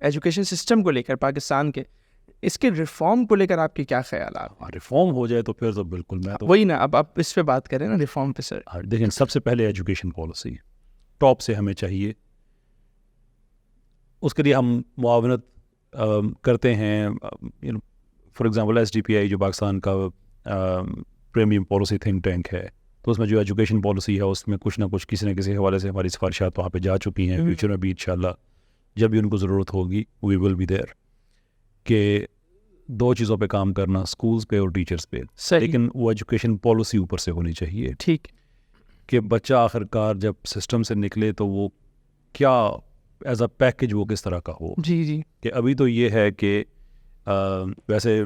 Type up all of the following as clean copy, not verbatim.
Education system کو لے کر پاکستان کے، اس کے ریفارم کو لے کر آپ کے کیا خیالات؟ ریفارم ہو جائے تو پھر تو بالکل، میں تو وہی نا، اب آپ اس پہ بات کریں نا ریفارم پہ سر. دیکھیں سب سے پہلے ایجوکیشن پالیسی ٹاپ سے ہمیں چاہیے. اس کے لیے ہم معاونت کرتے ہیں. فار ایگزامپل SDPI جو پاکستان کا پریمیم پالیسی تھنک ٹینک ہے، تو اس میں جو ایجوکیشن پالیسی ہے اس میں کچھ نہ کچھ کسی نہ کسی حوالے سے ہماری سفارشات وہاں پہ جا چکی ہیں. فیوچر میں بھی انشاءاللہ جب بھی ان کو ضرورت ہوگی وی ول بی دیر، کہ 2 چیزوں پہ کام کرنا، اسکولس پہ اور ٹیچرس پہ. لیکن وہ ایجوکیشن پالیسی اوپر سے ہونی چاہیے، ٹھیک، کہ بچہ آخر کار جب سسٹم سے نکلے تو وہ کیا ایز اے پیکج وہ کس طرح کا ہو. جی جی. کہ ابھی تو یہ ہے کہ ویسے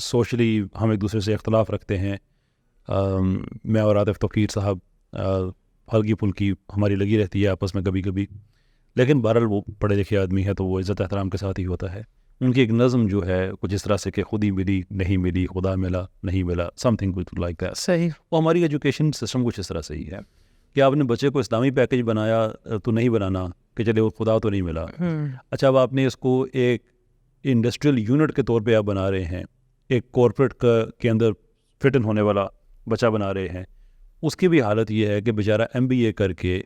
سوشلی ہم ایک دوسرے سے اختلاف رکھتے ہیں. میں اور عاطف توقیر صاحب ہلکی پھلکی ہماری لگی رہتی ہے آپس میں کبھی کبھی، لیکن بہرحال وہ پڑھے لکھے آدمی ہے تو وہ عزت احترام کے ساتھ ہی ہوتا ہے. ان کی ایک نظم جو ہے کچھ اس طرح سے کہ خود ہی ملی نہیں ملی، خدا ملا نہیں ملا، سم تھنگ لائک دیٹ. صحیح. وہ ہماری ایجوکیشن سسٹم کچھ اس طرح سے ہی ہے کہ آپ نے بچے کو اسلامی پیکج بنایا تو نہیں بنانا کہ چلے وہ خدا تو نہیں ملا. اچھا اب آپ نے اس کو ایک انڈسٹریل یونٹ کے طور پہ آپ بنا رہے ہیں، ایک کارپوریٹ کے اندر فٹ ان ہونے والا بچہ بنا رہے ہیں. اس کی بھی حالت یہ ہے کہ بیچارہ MBA کر کے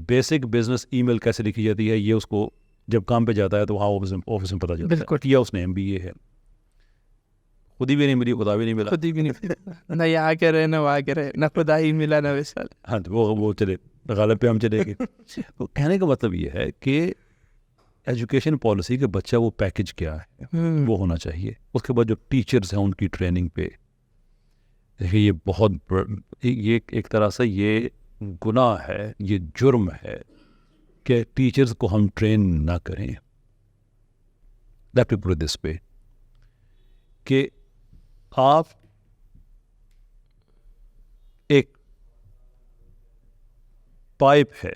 بیسک بزنس ای میل کیسے لکھی جاتی ہے یہ اس کو جب کام پہ جاتا ہے تو وہاں آفس میں پتہ چلتا ہے کیا اس نے MBA ہے. خود ہی بھی نہیں ملی، خدا بھی نہیں ملا، خود ہی بھی نہیں، نہ یہاں کے رہے نہ وہاں کے رہے، نہ خدا ہی ملا نہ وصال. ہاں وہ چلے غالب پہ ہم چلے گئے. تو کہنے کا مطلب یہ ہے کہ ایجوکیشن پالیسی کے بچہ وہ پیکج کیا ہے وہ ہونا چاہیے. اس کے بعد جو ٹیچرز ہیں ان کی ٹریننگ پہ دیکھیے، یہ بہت یہ ایک طرح سے یہ گناہ ہے، یہ جرم ہے کہ ٹیچرز کو ہم ٹرین نہ کریں. Let me put it this وے کہ آپ ایک پائپ ہے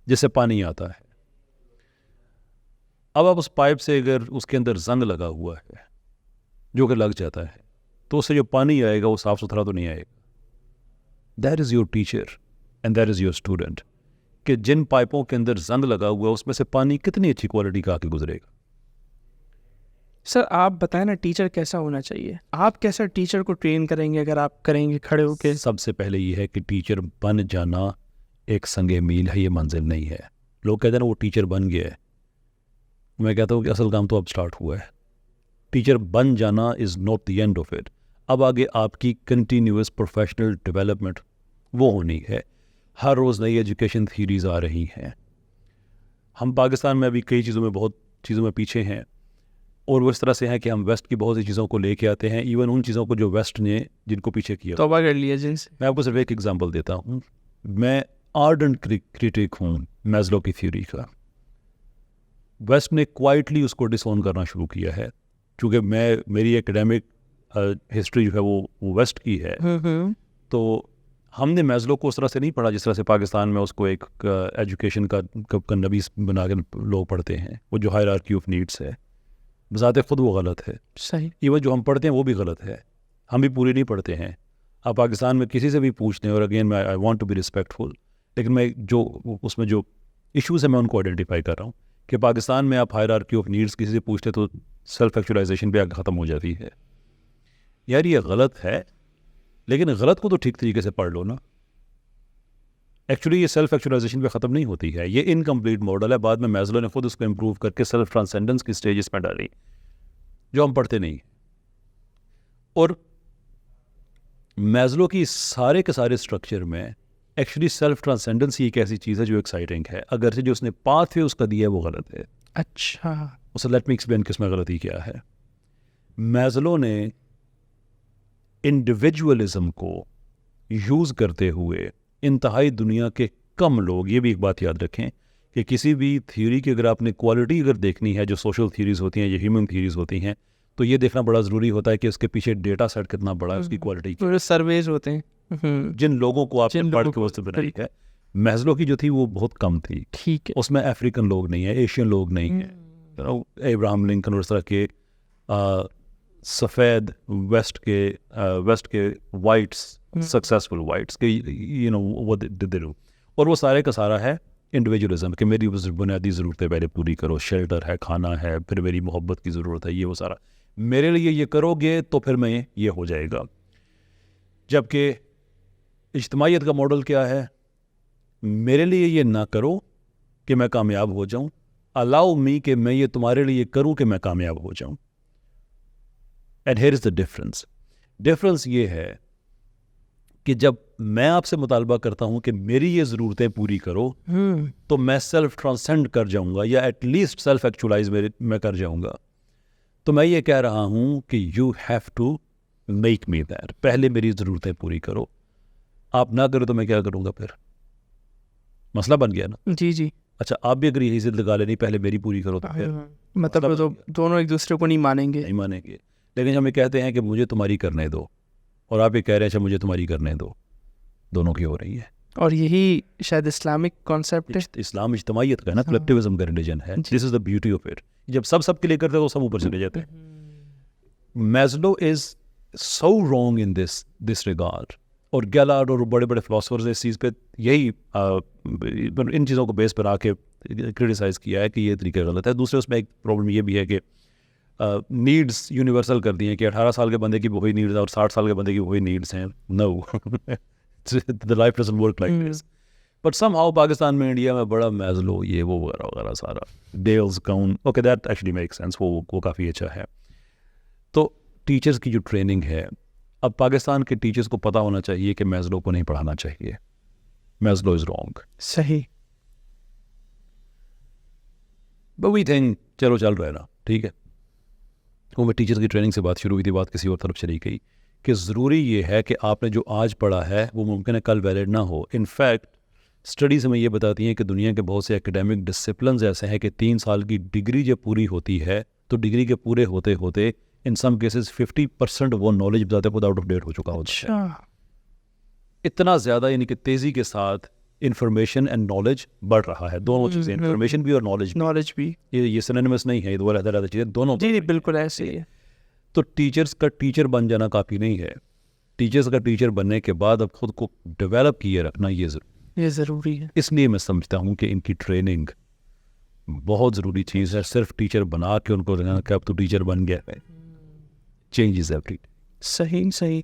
جس سے پانی آتا ہے، اب آپ اس پائپ سے اگر اس کے اندر زنگ لگا ہوا ہے جو کہ لگ جاتا ہے تو اس سے جو پانی آئے گا وہ صاف ستھرا تو نہیں آئے گا. That is your teacher and that is your student, کہ جن پائپوں کے اندر زنگ لگا ہوا ہے اس میں سے پانی کتنی اچھی کوالٹی کا آ کے گزرے گا. سر آپ بتائیں نا ٹیچر کیسا ہونا چاہیے؟ آپ کیسا ٹیچر کو ٹرین کریں گے اگر آپ کریں گے کھڑے ہو کے؟ سب سے پہلے یہ ہے کہ ٹیچر بن جانا ایک سنگ میل ہے، یہ منزل نہیں ہے. لوگ کہتے ہیں نا وہ ٹیچر بن گیا ہے، میں کہتا ہوں کہ اصل کام تو اب سٹارٹ ہوا ہے. ٹیچر بن جانا is not the end of it. اب آگے آپ کی کنٹینیوس پروفیشنل ڈیولپمنٹ وہ ہونی ہے. ہر روز نئی ایجوکیشن تھیوریز آ رہی ہیں. ہم پاکستان میں ابھی کئی چیزوں میں بہت چیزوں میں پیچھے ہیں، اور وہ اس طرح سے ہیں کہ ہم ویسٹ کی بہت سی چیزوں کو لے کے آتے ہیں، ایون ان چیزوں کو جو ویسٹ نے جن کو پیچھے کیا. توبہ کر لیا جن سے. میں آپ کو صرف ایک ایگزامپل دیتا ہوں. میں آرڈنٹ کریٹک ہوں میزلو کی تھیوری کا. ویسٹ نے کوائٹلی اس کو ڈس اون کرنا شروع کیا ہے. چونکہ میری ایکڈیمک ہسٹری جو ہے وہ ویسٹ کی ہے، تو ہم نے میزلو کو اس طرح سے نہیں پڑھا جس طرح سے پاکستان میں اس کو ایک ایجوکیشن کا نبی بنا کے لوگ پڑھتے ہیں. وہ جو ہائرارکی آف نیڈس ہے بذات خود وہ غلط ہے. صحیح. ایون جو ہم پڑھتے ہیں وہ بھی غلط ہے، ہم بھی پوری نہیں پڑھتے ہیں. آپ پاکستان میں کسی سے بھی پوچھتے ہیں، اور اگین میں I want to be respectful, لیکن میں جو اس میں جو ایشوز ہیں میں ان کو آئیڈینٹیفائی کر رہا ہوں کہ پاکستان میں آپ ہائرارکی آف نیڈس کسی سے پوچھتے تو سیلف ایکچولائزیشن پہ ختم ہو جاتی ہے. یار یہ غلط ہے، لیکن غلط کو تو ٹھیک طریقے سے پڑھ لو نا. ایکچولی یہ سیلف ایکچولائزیشن پہ ختم نہیں ہوتی ہے، یہ انکمپلیٹ ماڈل ہے. بعد میں میزلو نے خود اس کو امپروو کر کے سیلف ٹرانسینڈنس کی اسٹیجز میں ڈالی جو ہم پڑھتے نہیں. اور میزلو کی سارے کے سارے اسٹرکچر میں ایکچولی سیلف ٹرانسینڈنس ہی ایک ایسی چیز ہے جو ایکسائٹنگ ہے، اگرچہ جو اس نے پاتھ وے اس کا دیا ہے وہ غلط ہے. اچھا، اسے لیٹ می ایکسپلین کہ اس میں غلطی کیا ہے. میزلو نے انڈیویجولزم کو یوز کرتے ہوئے انتہائی دنیا کے کم لوگ، یہ بھی ایک بات یاد رکھیں کہ کسی بھی تھیوری کی اگر آپ نے کوالٹی اگر دیکھنی ہے، جو سوشل تھیوریز ہوتی ہیں یا ہیومن تھیوریز ہوتی ہیں، تو یہ دیکھنا بڑا ضروری ہوتا ہے کہ اس کے پیچھے ڈیٹا سیٹ کتنا بڑا ہے، اس کی کوالٹی کی. سرویز ہوتے ہیں جن لوگوں کو آپ نے پڑھ کے واسطے بنائی ہے. میزلو کی جو تھی وہ بہت کم تھی. ٹھیک ہے. اس میں افریقن لوگ نہیں ہیں، ایشین لوگ نہیں ہیں. ابراہم لنکن اور اس طرح کے سفید ویسٹ کے وائٹس، سکسیسفل وائٹس کے اور وہ سارے کا سارا ہے انڈیویجولزم کہ میری بنیادی ضرورتیں پہلے پوری کرو. شیلٹر ہے, کھانا ہے, پھر میری محبت کی ضرورت ہے, یہ وہ سارا میرے لیے یہ کرو گے تو پھر میں یہ ہو جائے گا. جبکہ اجتماعیت کا ماڈل کیا ہے؟ میرے لیے یہ نہ کرو کہ میں کامیاب ہو جاؤں, الاؤ می کہ میں یہ تمہارے لیے کروں کہ میں کامیاب ہو جاؤں. And here is the difference. Difference یہ ہے کہ جب میں آپ سے مطالبہ کرتا ہوں کہ میری یہ ضرورتیں پوری کرو تو میں سیلف ٹرانسینڈ کر جاؤں گا, یا ایٹ لیسٹ سیلف ایکچولائز میں کر جاؤں گا. تو میں یہ کہہ رہا ہوں کہ you have to make me that. پہلے میری ضرورتیں پوری کرو. آپ نہ کرو تو میں کیا کروں گا؟ پھر مسئلہ بن گیا نا. جی جی. اچھا, آپ بھی اگر یہی ضد لگا لیں نہیں پہلے میری پوری کرو تو پھر مطلب تو دونوں ایک دوسرے کو نہیں مانیں گے. نہیں مانیں گے. لیکن ہم یہ کہتے ہیں کہ مجھے تمہاری کرنے دو, اور آپ یہ کہہ رہے ہیں اچھا مجھے تمہاری کرنے دو, دونوں کی ہو رہی ہے. اور یہی شاید اسلامک کانسیپٹ ہے. اسلام اجتماعیت کا ہے نا, کلیکٹیوزم کا ریلیجن ہے. دس از دا بیوٹی آف اٹ. جب سب کے لیے کرتے ہیں تو سب اوپر چلے جاتے ہیں. Maslow is so wrong in this regard. اور گیلاڈ اور بڑے بڑے فلاسفرز نے اس چیز پہ یہی ان چیزوں کو بیس پر آ کے کرٹیسائز کیا ہے کہ یہ طریقہ غلط ہے. دوسرے اس میں ایک پرابلم یہ بھی ہے کہ نیڈس یونیورسل کر دی ہیں کہ 18 سال کے بندے کی وہی نیڈز ہیں اور 60 سال کے بندے کی وہی نیڈس ہیں. نو, the life doesn't work like this. But somehow Pakistan میں, انڈیا میں بڑا میزلو یہ وہ وغیرہ وغیرہ سارا ڈیلز کاؤن. Okay, that actually make sense. وہ کافی اچھا ہے. تو ٹیچرز کی جو ٹریننگ ہے, اب پاکستان کے ٹیچرز کو پتہ ہونا چاہیے کہ میزلو کو نہیں پڑھانا چاہیے. Maslow is wrong. صحیح. But we think چلو چل رہا ہے نا, ٹھیک ہے. وہ میں ٹیچرز کی ٹریننگ سے بات شروع ہوئی تھی, بات کسی اور طرف چلی گئی کہ ضروری یہ ہے کہ آپ نے جو آج پڑھا ہے وہ ممکن ہے کل ویلڈ نہ ہو. انفیکٹ اسٹڈیز ہمیں یہ بتاتی ہیں کہ دنیا کے بہت سے اکیڈیمک ڈسپلنز ایسے ہیں کہ 3 سال کی ڈگری جب پوری ہوتی ہے تو ڈگری کے پورے ہوتے ہوتے ان سم کیسز 50% وہ نالج بتاتے خود آؤٹ آف ڈیٹ ہو چکا ہوتا ہے. اتنا زیادہ, یعنی کہ تیزی کے ساتھ انفارمیشن اینڈ نالج بڑھ رہا ہے. دونوں چیزیں, انفارمیشن بھی اور نالج بھی. یہ سینونیمس نہیں ہے, یہ دو علیحدہ چیزیں دونوں. جی بالکل ایسے ہی ہے. تو ٹیچرز کا ٹیچر بن جانا کافی نہیں ہے. ٹیچرز کا ٹیچر بننے کے بعد اب خود کو ڈیولپ کیے رکھنا یہ ضروری ہے. اس لیے میں سمجھتا ہوں کہ ان کی ٹریننگ بہت ضروری چیز ہے. صرف ٹیچر بنا کے ان کو کہ اب تو ٹیچر بن گیا ہے, چینج از ایوری. صحیح.